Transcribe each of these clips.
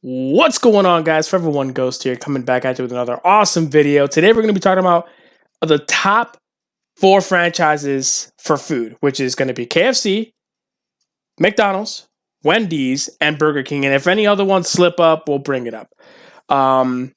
What's going on, guys? Forever One Ghost here, coming back at you with another awesome video. Today, we're going to be talking about the top 4 franchises for food, which is going to be KFC, McDonald's, Wendy's, and Burger King. And if any other ones slip up, we'll bring it up. I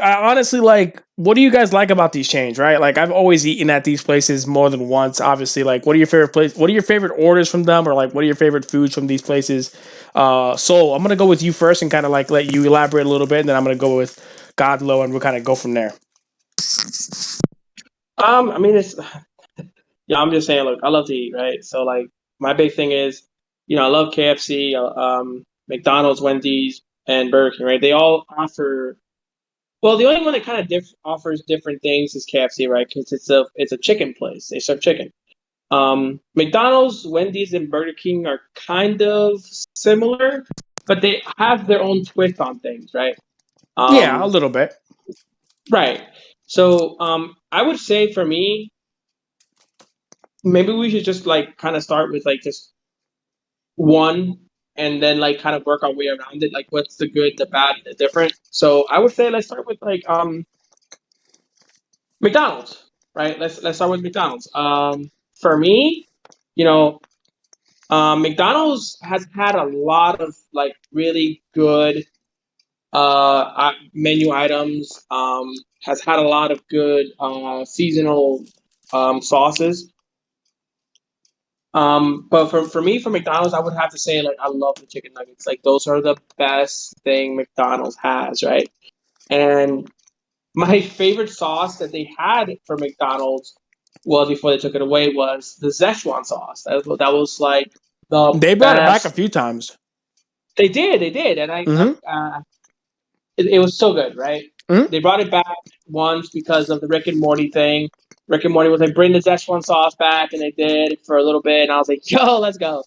honestly like. What do you guys like about these chains? Right, like I've always eaten at these places more than once. Obviously, like what are your favorite place? What are your favorite orders from them, or like what are your favorite foods from these places? Soul, I'm gonna go with you first and kind of like let you elaborate a little bit, and then I'm gonna go with Godlo, and we'll kind of go from there. I mean, it's yeah. I'm just saying. Look, I love to eat, right? So like, my big thing is, I love KFC, McDonald's, Wendy's, and Burger King, right? They all offer. Well, the only one that kind of offers different things is KFC, right? Because it's a chicken place. They serve chicken. McDonald's, Wendy's, and Burger King are kind of similar, but they have their own twist on things, right? Yeah, a Um, little bit. right. So, I would say for me, maybe we should just like kind of start with like just one and then like kind of work our way around it. Like what's the good, the bad, the different. So I would say let's start with like McDonald's, right? Let's start with McDonald's. For me, you know, McDonald's has had a lot of like really good menu items. Has had a lot of good seasonal sauces. But for me, for McDonald's, I would have to say like I love the chicken nuggets. Like those are the best thing McDonald's has, right? And my favorite sauce that they had for McDonald's was before they took it away was the Szechuan sauce. That was like the They brought it back a best. few times. They did, and Mm-hmm. it was so good, right? Mm-hmm. They brought it back once because of the Rick and Morty thing. Rick and Morty was like, bring the Szechuan sauce back, and they did for a little bit, and I was like, yo, let's go.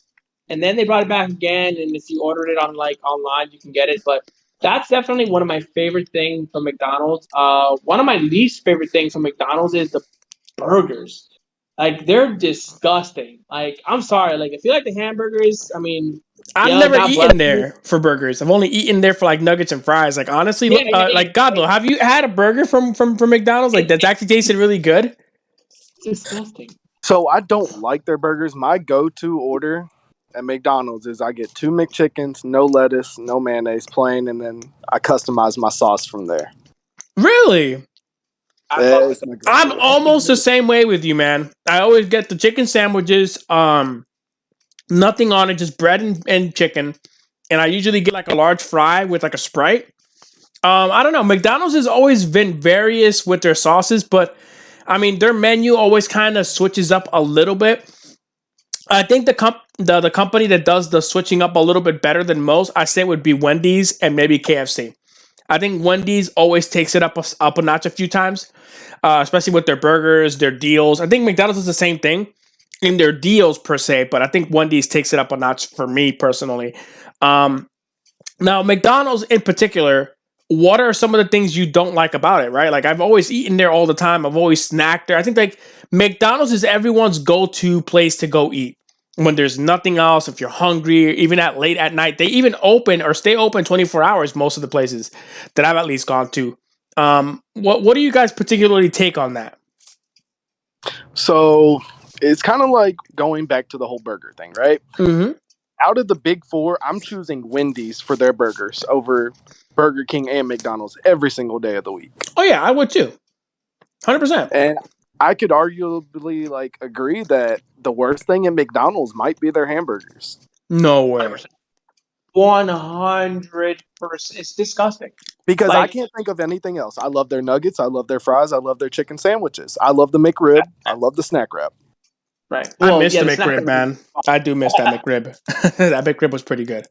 And then they brought it back again, and if you ordered it on like online, you can get it. But that's definitely one of my favorite things from McDonald's. One of my least favorite things from McDonald's is the burgers. Like they're disgusting. Like I'm sorry. Like if you like the hamburgers, I mean, I've yeah, never God bless eaten you. there for burgers. I've only eaten there for like nuggets and fries. Like honestly, Yeah, yeah, yeah. like Godlo, have you had a burger from McDonald's like that's actually tasted really good? It's disgusting. So I don't like their burgers. My go-to order at McDonald's is I get 2 McChickens, no lettuce, no mayonnaise, plain, and then I customize my sauce from there. Really? I fuck with That's them. my I'm go-to. almost the same way with you, man. I always get the chicken sandwiches, nothing on it, just bread and chicken. And I usually get like a large fry with like a Sprite. I don't know. McDonald's has always been various with their sauces, but I mean their menu always kind of switches up a little bit. I think the company that does the switching up a little bit better than most, I say, would be Wendy's and maybe KFC. I think Wendy's always takes it up a notch a few times, especially with their burgers, their deals. I think McDonald's is the same thing in their deals per se, but I think Wendy's takes it up a notch for me personally. Um, Now, McDonald's in particular, what are some of the things you don't like about it, right? Like I've always eaten there all the time. I've always snacked there. I think like McDonald's is everyone's go-to place to go eat when there's nothing else. If you're hungry, even at late at night, they even open or stay open 24 hours. Most of the places that I've at least gone to. What do you guys particularly take on that? So it's kind of like going back to the whole burger thing, right? Mm-hmm. Out of the big four, I'm choosing Wendy's for their burgers over Burger King and McDonald's every single day of the week. Oh yeah, I would too. 100%. And I could arguably like agree that the worst thing in McDonald's might be their hamburgers. No way. 100%. It's disgusting. Because I Like, can't think of anything else. I love their nuggets. I love their fries. I love their chicken sandwiches. I love the McRib. I love the snack wrap. right. I Well, miss yeah, the the snack McRib, wrap. man. I do miss that McRib. That McRib was pretty good.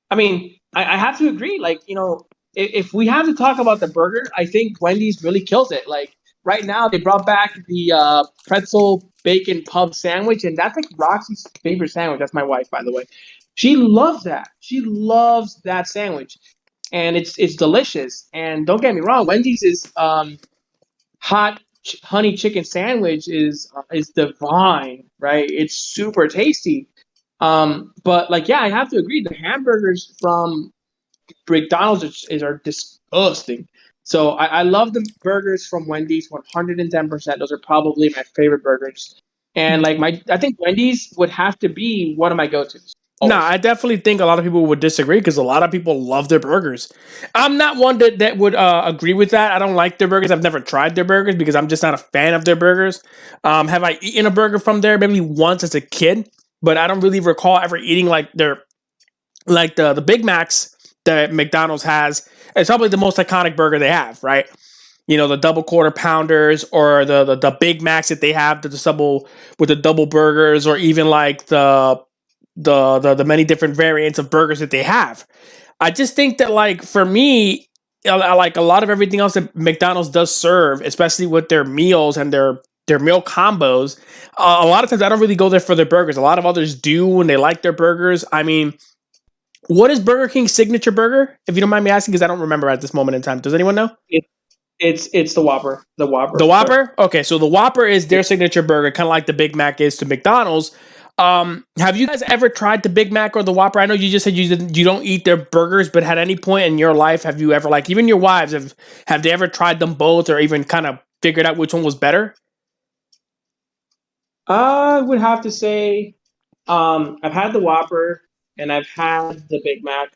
I mean, I have to agree. Like, if we have to talk about the burger, I think Wendy's really kills it. Like right now, they brought back the pretzel bacon pub sandwich, and that's like Roxy's favorite sandwich. That's my wife, by the way. She loves that. She loves that sandwich, and it's delicious. And don't get me wrong, Wendy's is hot honey chicken sandwich is divine, right? It's super tasty. But like, yeah, I have to agree. The hamburgers from McDonald's are disgusting. So I love the burgers from Wendy's 110%. Those are probably my favorite burgers. And like I think Wendy's would have to be one of my go-tos. No, Always. I definitely think a lot of people would disagree because a lot of people love their burgers. I'm not one that would agree with that. I don't like their burgers. I've never tried their burgers because I'm just not a fan of their burgers. Have I eaten a burger from there? Maybe once as a kid, but I don't really recall ever eating like the Big Macs that McDonald's has. It's probably the most iconic burger they have, right? You know, the double quarter pounders or the Big Macs that they have, the double with the double burgers, or even like the many different variants of burgers that they have. I just think that, like, for me, I like a lot of everything else that McDonald's does serve, especially with their meals and their meal combos. A lot of times I don't really go there for their burgers. A lot of others do, and they like their burgers. I mean, what is Burger King's signature burger? If you don't mind me asking, because I don't remember at this moment in time. Does anyone know? It's the Whopper. The Whopper. The Whopper? Okay, so the Whopper is their signature burger, kind of like the Big Mac is to McDonald's. Have you guys ever tried the Big Mac or the Whopper? I know you just said you don't eat their burgers, but at any point in your life, have you ever, like, even your wives, have they ever tried them both or even kind of figured out which one was better? I would have to say, I've had the Whopper and I've had the Big Mac.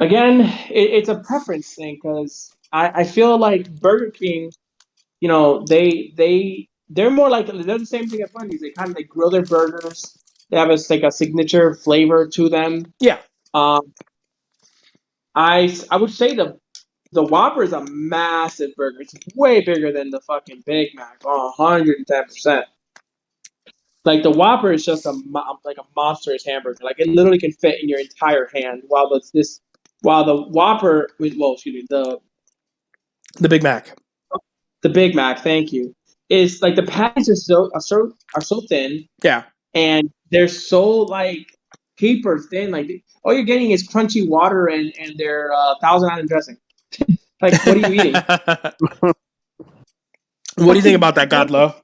Again, it's a preference thing because I feel like Burger King, you know, they're more like they're the same thing as Wendy's. They kind of like grill their burgers. They have a signature flavor to them. Yeah. Um, I would say the Whopper is a massive burger. It's way bigger than the fucking Big Mac. 110%. Like the Whopper is just like a monstrous hamburger. Like it literally can fit in your entire hand. While the Whopper, well, excuse me, The Big Mac. the Big Mac, thank you, is like the patties are so thin, Yeah. and they're so like paper thin. Like all you're getting is crunchy water and their Thousand Island dressing. Like what are you eating? What do you think about that, Godlo?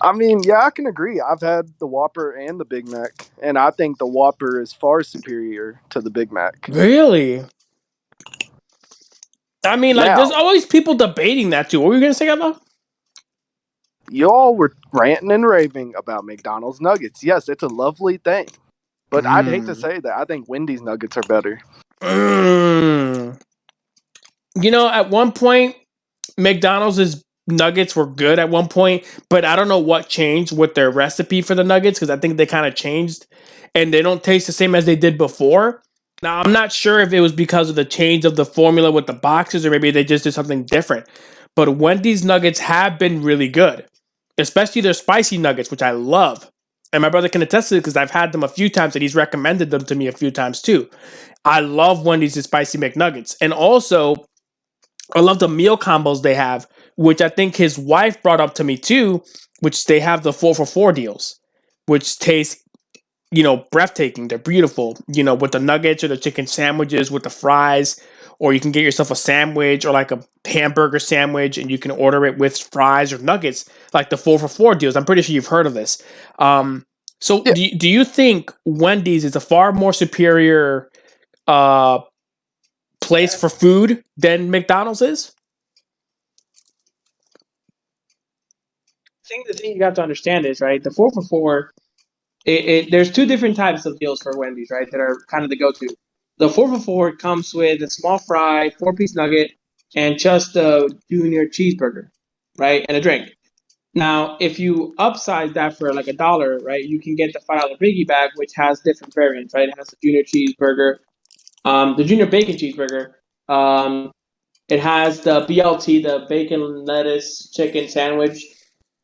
I mean, yeah, I can agree. I've had the Whopper and the Big Mac, and I think the Whopper is far superior to the Big Mac. Really? I mean, like, Now, there's always people debating that too. What were you gonna say, Godlo? y'all were ranting and raving about McDonald's nuggets. Yes, it's a lovely thing, but I'd hate to say that. I think Wendy's nuggets are better. You know, at one point, McDonald's nuggets were good at one point, but I don't know what changed with their recipe for the nuggets because I think they kind of changed and they don't taste the same as they did before. Now, I'm not sure if it was because of the change of the formula with the boxes or maybe they just did something different. But Wendy's nuggets have been really good, especially their spicy nuggets, which I love. And my brother can attest to it because I've had them a few times and he's recommended them to me a few times too. I love Wendy's spicy McNuggets. And also, I love the meal combos they have, which I think his wife brought up to me too, which they have the 4 for $4 deals, which taste, breathtaking. They're beautiful, with the nuggets or the chicken sandwiches with the fries, or you can get yourself a sandwich or like a hamburger sandwich and you can order it with fries or nuggets, like the 4 for $4 deals. I'm pretty sure you've heard of this. So Yeah. do you think Wendy's is a far more superior place for food than McDonald's is? I think the thing you have to understand is, right, the 4 for $4, there's two different types of deals for Wendy's, right, that are kind of the go-to. The 4 for $4 comes with a small fry, 4-piece nugget, and just a junior cheeseburger, right, and a drink. Now, if you upsize that for like $1, right, you can get the $5 biggie bag, which has different variants, right? It has the junior cheeseburger, the junior bacon cheeseburger. It has the BLT, the bacon lettuce chicken sandwich,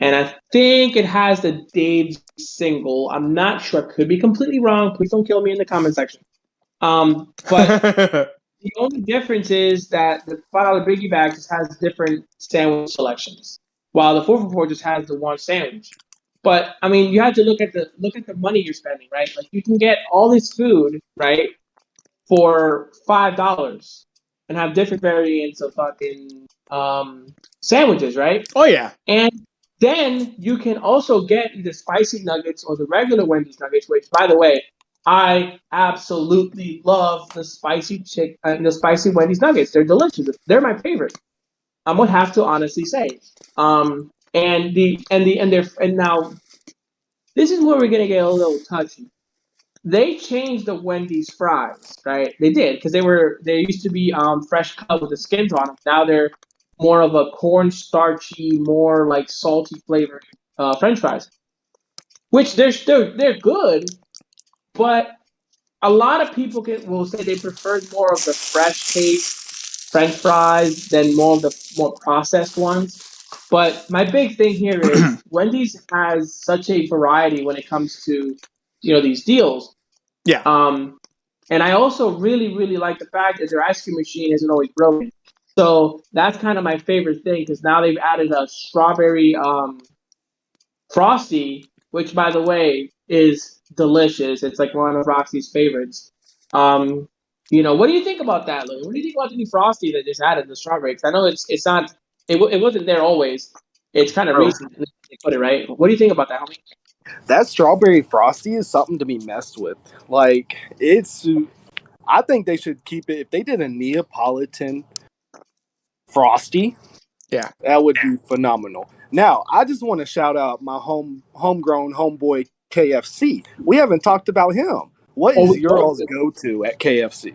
and I think it has the Dave's single. I'm not sure. I could be completely wrong. Please don't kill me in the comment section. But the only difference is that the $5 biggie bag just has different sandwich selections, while the 4 for $4 just has the one sandwich. But I mean, you have to look at the money you're spending, right? Like you can get all this food, right, for $5 and have different variants of fucking sandwiches, right? Oh yeah. And then you can also get the spicy nuggets or the regular Wendy's nuggets, which, by the way, I absolutely love the the spicy Wendy's nuggets. They're delicious. They're my favorite. I would have to honestly say. And now this is where we're gonna get a little touchy. They changed the Wendy's fries, right? They did because they used to be fresh cut with the skins on them. Now they're more of a corn starchy, more like salty flavored French fries, which they're good, but a lot of people will say they preferred more of the fresh taste French fries than more of the more processed ones. But my big thing here is Wendy's has such a variety when it comes to these deals. Yeah. And I also really really like the fact that their ice cream machine isn't always broken. So that's kind of my favorite thing because now they've added a strawberry Frosty, which by the way is delicious. It's like one of Roxy's favorites. What do you think about that, Lou? What do you think about the new Frosty that just added the strawberry? Because I know it's not it wasn't there always. It's kind of Bro, recent they put it right. What do you think about that, homie? that strawberry frosty is something to be messed with. Like it's, I think they should keep it. If they did a Neapolitan frosty, Yeah. that would be phenomenal. Now, I just want to shout out my homegrown homeboy KFC. We haven't talked about him. What Oh, is we your going all's to. go-to at KFC?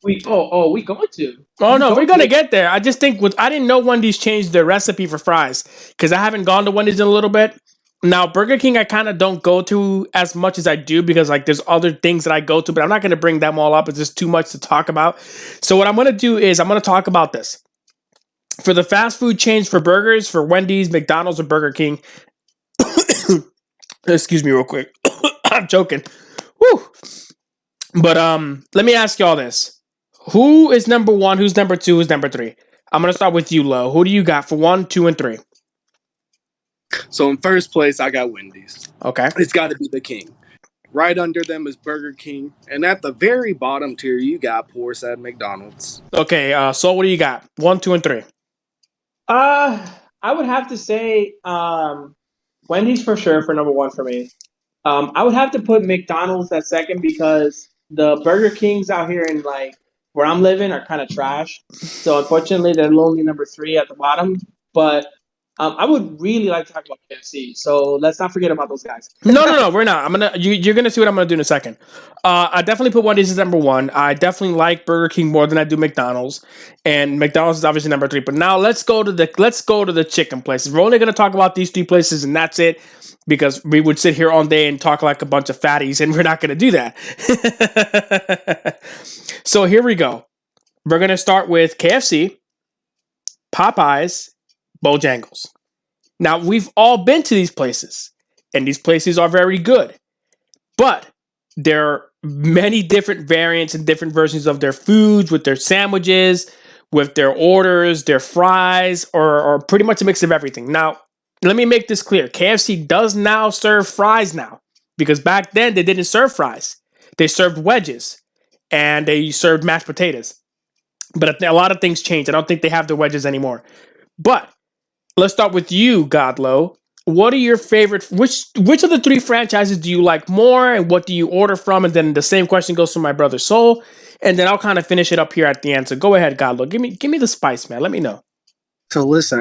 We going to. Oh We no, we're going gonna to. get there. I just think I didn't know Wendy's changed their recipe for fries because I haven't gone to Wendy's in a little bit. Now Burger King, I kind of don't go to as much as I do because like there's other things that I go to, but I'm not gonna bring them all up. It's just too much to talk about. So what I'm gonna do is I'm gonna talk about this for the fast food chains for burgers for Wendy's, McDonald's, or Burger King. Excuse me, real quick. I'm joking. Woo. But let me ask y'all this: who is number one? Who's number two? Who's number three? I'm gonna start with you, Lo. Who do you got for 1, 2, and 3? So in first place, I got Wendy's. Okay. It's got to be the king. Right under them is Burger King, and at the very bottom tier, you got poor sad McDonald's. Okay. So what do you got? 1, 2, and 3. I would have to say Wendy's for sure for number one for me. I would have to put McDonald's at second because the Burger Kings out here in like where I'm living are kind of trash. So unfortunately, they're only number three at the bottom. But I would really like to talk about KFC. So let's not forget about those guys. No, we're not. You're gonna see what I'm gonna do in a second. I definitely put Wendy's as number one. I definitely like Burger King more than I do McDonald's, and McDonald's is obviously number three. But now let's go to the chicken places. We're only gonna talk about these three places, and that's it, because we would sit here all day and talk like a bunch of fatties, and we're not gonna do that. So here we go. We're gonna start with KFC, Popeyes, Bojangles. Now we've all been to these places, and these places are very good. But there are many different variants and different versions of their foods with their sandwiches, with their orders, their fries, or pretty much a mix of everything. Now, let me make this clear. KFC does now serve fries now because back then they didn't serve fries. They served wedges and they served mashed potatoes. But a lot of things changed. I don't think they have the wedges anymore. But let's start with you, Godlo. What are your favorite? Which of the three franchises do you like more, and what do you order from? And then the same question goes to my brother Soul, and then I'll kind of finish it up here at the end. So go ahead, Godlo. Give me the spice, man. Let me know. So listen,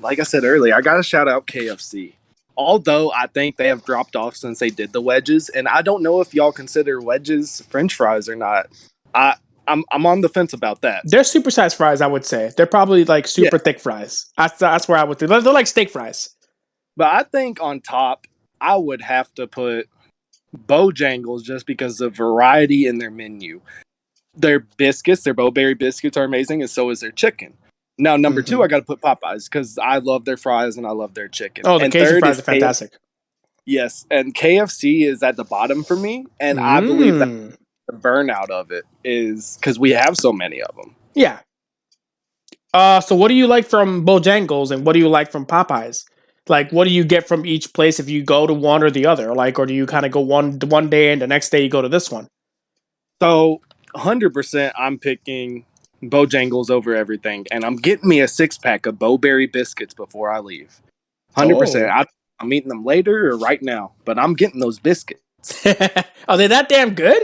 like I said earlier, I got to shout out KFC. Although I think they have dropped off since they did the wedges, and I don't know if y'all consider wedges French fries or not. I'm on the fence about that. They're supersized fries, I would say. They're probably like super thick fries. That's where I would think. They're like steak fries. But I think on top, I would have to put Bojangles just because of variety in their menu. Their biscuits, their Bowberry biscuits are amazing, and so is their chicken. Now, number two, I got to put Popeyes because I love their fries and I love their chicken. Oh, the and Cajun third fries is are fantastic. Yes, and KFC is at the bottom for me, and I believe that the burnout of it is because we have so many of them. Yeah. So what do you like from Bojangles and what do you like from Popeyes? Like, what do you get from each place if you go to one or the other? Like, or do you kind of go one day and the next day you go to this one? So, 100%, I'm picking Bojangles over everything, and I'm getting me a 6-pack of Bowberry biscuits before I leave. 100%. I'm eating them later or right now, but I'm getting those biscuits. Are they that damn good?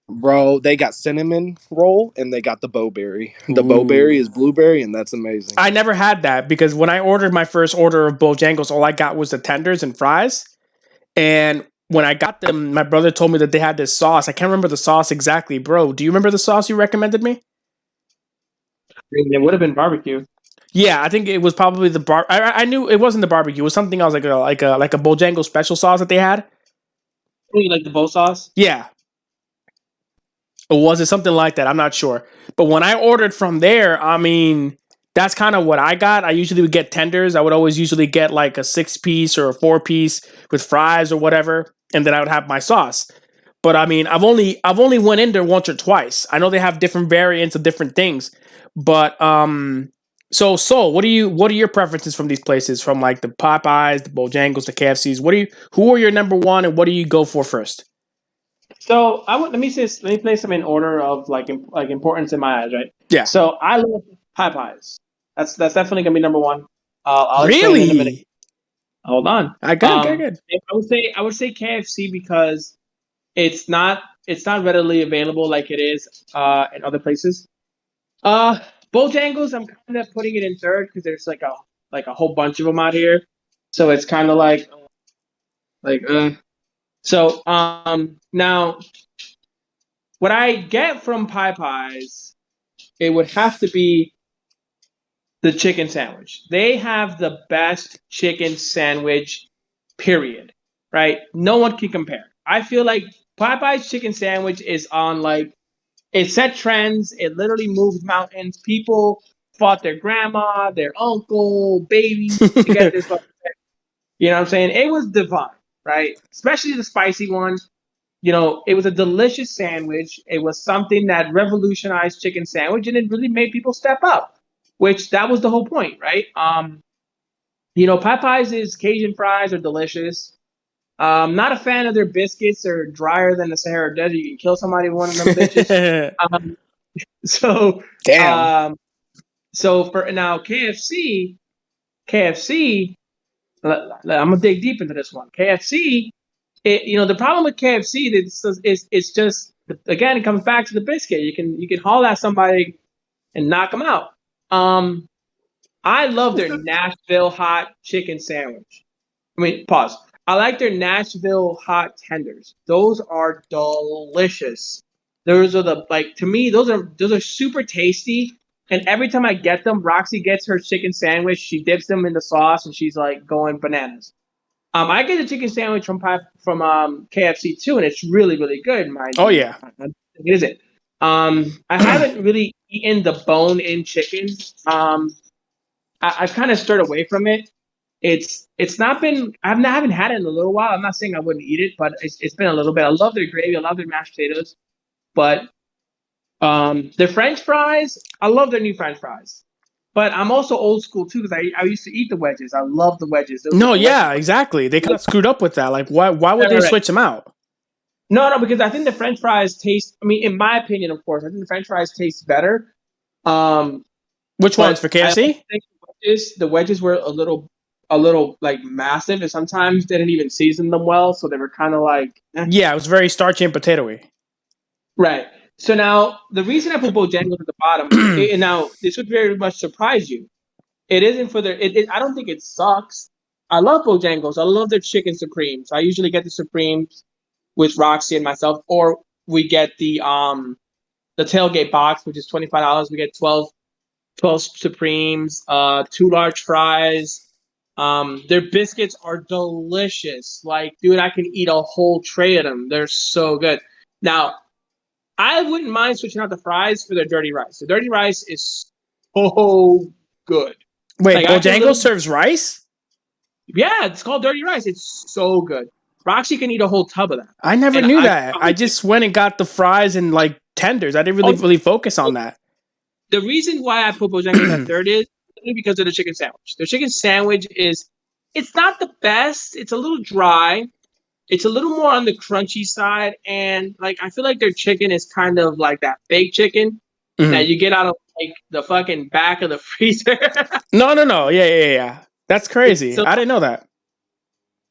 Bro, they got cinnamon roll and they got the bowberry. The Ooh. bowberry is blueberry, and that's amazing. I never had that because when I ordered my first order of Bojangles, all I got was the tenders and fries. And when I got them, my brother told me that they had this sauce. I can't remember the sauce exactly, bro. Do you remember the sauce you recommended me? It would have been barbecue. Yeah, I think it was probably the bar. I knew it wasn't the barbecue. It was something else, like a Bojangles special sauce that they had. You like the bow sauce? Yeah, or was it something like that? I'm not sure. But when I ordered from there, I mean, that's kind of what I got. I usually would get tenders. I would always usually get like a 6-piece or a 4-piece with fries or whatever, and then I would have my sauce. But I mean, I've only went in there once or twice. I know they have different variants of different things, but so Soul, what are your preferences from these places? From like the Popeyes, the Bojangles, the KFCs. Who are your number one, and what do you go for first? So let me place them in order of like importance in my eyes, right? Yeah. So I love Popeyes. That's definitely gonna be number one. I'll explain in a minute. Really? Hold on. Good. I would say KFC because it's not readily available like it is in other places. Bojangles, I'm kind of putting it in third because there's like a whole bunch of them out here, so it's kind of like. So now what I get from Popeyes, it would have to be the chicken sandwich. They have the best chicken sandwich, period. Right? No one can compare. I feel like Popeye's chicken sandwich is on like it set trends. It literally moved mountains. People fought their grandma, their uncle, babies to get this. You know what I'm saying? It was divine, right? Especially the spicy one. You know, it was a delicious sandwich. It was something that revolutionized chicken sandwich, and it really made people step up. Which that was the whole point, right? You know, Popeyes' Cajun fries are delicious. Not a fan of their biscuits. They're drier than the Sahara Desert. You can kill somebody with one of them bitches. So, Damn. so for now, KFC. I'm gonna dig deep into this one. KFC. You know, the problem with KFC is it's just again it comes back to the biscuit. You can haul at somebody and knock them out. I love their Nashville hot chicken sandwich. I mean, pause. I like their Nashville hot tenders. Those are delicious. Those are to me those are super tasty. And every time I get them, Roxy gets her chicken sandwich. She dips them in the sauce and she's like going bananas. I get the chicken sandwich from KFC too, and it's really really good. Oh yeah, it is it. I haven't really eaten the bone-in chicken. I've kind of stirred away from it. It's not been I haven't had it in a little while. I'm not saying I wouldn't eat it, but it's been a little bit. I love their gravy. I love their mashed potatoes, but their French fries. I love their new French fries. But I'm also old school too because I used to eat the wedges. I love the wedges. No, yeah, exactly. They kind of screwed up with that. Like, why would they switch them out? No, because I think the French fries taste. I mean, in my opinion, of course, I think the French fries taste better. Which ones for KFC? The wedges were a little like massive, and sometimes they didn't even season them well, so they were kind of like. Yeah, it was very starchy and potatoey. Right. So now the reason I put Bojangles at the bottom, and now this would very much surprise you. It isn't for their. I don't think it sucks. I love Bojangles. I love their chicken supremes. I usually get the supremes with Roxy and myself, or we get the tailgate box, which is $25. We get 12 supremes, 2 large fries. Their biscuits are delicious. Like, dude, I can eat a whole tray of them. They're so good. Now, I wouldn't mind switching out the fries for their dirty rice. The dirty rice is so good. Wait, like, Bojangles serves rice? Yeah, it's called dirty rice. It's so good. Roxy can eat a whole tub of that. I never knew that. I just went and got the fries and like tenders. I didn't really focus on that. The reason why I put Bojangles at third is because of the chicken sandwich. The chicken sandwich it's not the best. It's a little dry. It's a little more on the crunchy side, and like I feel like their chicken is kind of like that fake chicken that you get out of like the fucking back of the freezer. No. Yeah. That's crazy. I didn't know that.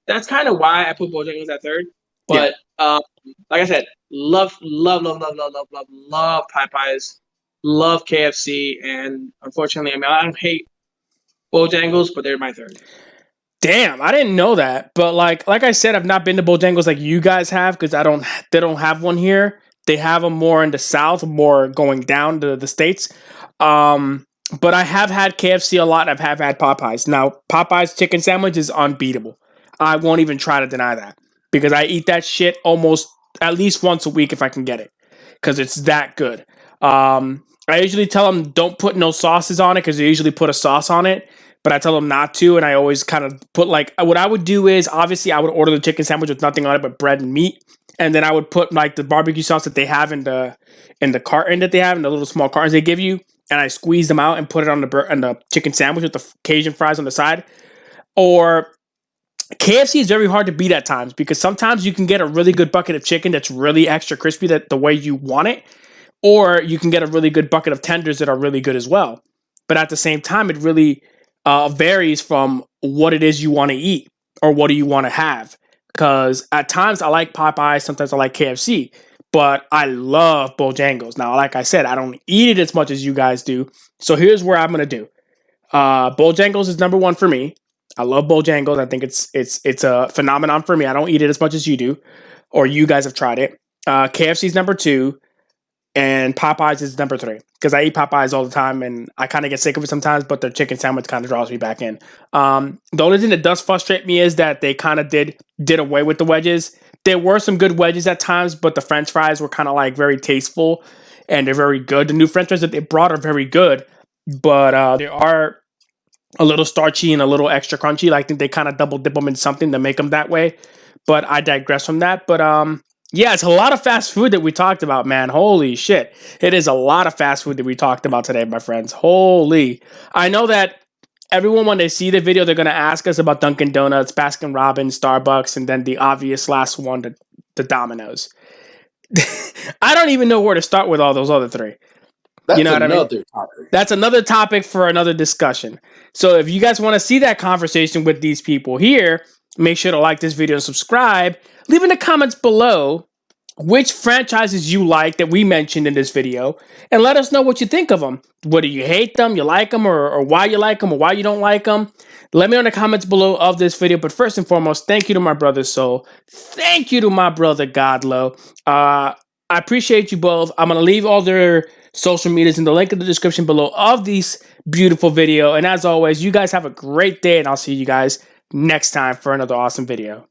That's kind of why I put Bojangles at third. But like I said, love Popeyes, love KFC, and unfortunately, I mean, I don't hate Bojangles, but they're my third. Damn, I didn't know that. But like I said, I've not been to Bojangles like you guys have because they don't have one here. They have them more in the South, more going down to the States. But I have had KFC a lot. And I have had Popeyes. Now, Popeyes chicken sandwich is unbeatable. I won't even try to deny that because I eat that shit almost at least once a week if I can get it because it's that good. I usually tell them don't put no sauces on it because they usually put a sauce on it. But I tell them not to, and I always kind of put like what I would do is obviously I would order the chicken sandwich with nothing on it but bread and meat, and then I would put like the barbecue sauce that they have in the carton that they have in the little small cartons they give you, and I squeeze them out and put it on the chicken sandwich with the Cajun fries on the side. Or KFC is very hard to beat at times because sometimes you can get a really good bucket of chicken that's really extra crispy that the way you want it, or you can get a really good bucket of tenders that are really good as well. But at the same time, it really varies from what it is you want to eat or what do you want to have. Because at times I like Popeyes, sometimes I like KFC, but I love Bojangles. Now, like I said, I don't eat it as much as you guys do. So here's where I'm gonna do. Bojangles is number one for me. I love Bojangles. I think it's a phenomenon for me. I don't eat it as much as you do, or you guys have tried it. KFC is number two. And Popeyes is number three because I eat Popeyes all the time and I kind of get sick of it sometimes, but their chicken sandwich kind of draws me back in. The only thing that does frustrate me is that they kind of did away with the wedges. There were some good wedges at times, but the French fries were kind of like very tasteful and they're very good. The new French fries that they brought are very good, but they are a little starchy and a little extra crunchy. I think they kind of double dip them in something to make them that way. But I digress from that. But yeah, it's a lot of fast food that we talked about, man. Holy shit. It is a lot of fast food that we talked about today, my friends. Holy. I know that everyone, when they see the video, they're going to ask us about Dunkin' Donuts, Baskin Robbins, Starbucks, and then the obvious last one, the Domino's. I don't even know where to start with all those other three. That's you know what I mean? topic. That's another topic for another discussion. So if you guys want to see that conversation with these people here, make sure to like this video and subscribe. Leave in the comments below which franchises you like that we mentioned in this video, and let us know what you think of them. Whether you hate them, you like them, or why you like them, or why you don't like them. Let me know in the comments below of this video. But first and foremost, thank you to my brother Soul. Thank you to my brother Godlo. I appreciate you both. I'm going to leave all their social medias in the link in the description below of this beautiful video. And as always, you guys have a great day, and I'll see you guys next time for another awesome video.